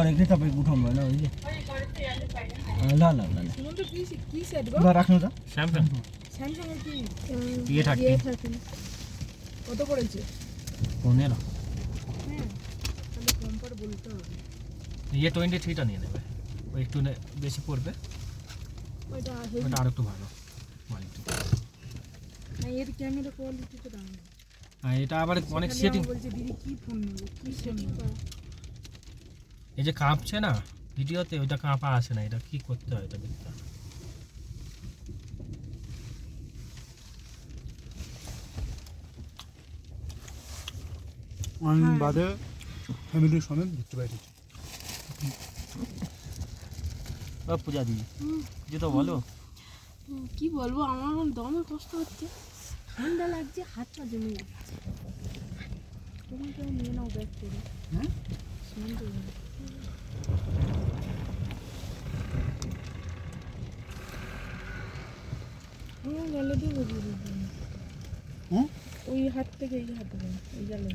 অনেকটা তাপে উঠাম না ওই যে না না না সুমন্ত কি সেট গো এবার রাখনো তো স্যামসাং স্যামসাং এর কি ইয়ে থাকে কত পড়েছে 15 হ্যাঁ তাহলে কম্পার বলতে হবে ইয়ে 23টা নিয়ে নেবে ওই একটু বেশি পড়বে ওইটা ওটা আর একটু ভালো কোয়ালিটি না এর ক্যামেরা কোয়ালিটি তো দাম আর এটা আবার অনেক সেটিং বলছে দিদি কি ফোন নেব কি সেটিং এই যে কাঁপছে না ভিডিওতে ওইটা কাঁপা আসে না এটা কি করতে হয় এটা দেখতে হবে অনেক বাদে ফ্যামিলির সমেত ঘুরতে পারি পূজা দিদি যে তো বলো কি বলবো আমার দমে কষ্ট হচ্ছে ঠান্ডা লাগছে হাত পা জমে যাচ্ছে তোমাকে নিয়ে নাও ব্যাগ করে হ্যাঁ গেলে দিয়ে বুঝিয়ে দিচ্ছি হ্যাঁ ওই হাত থেকে এই হাতে এই জালে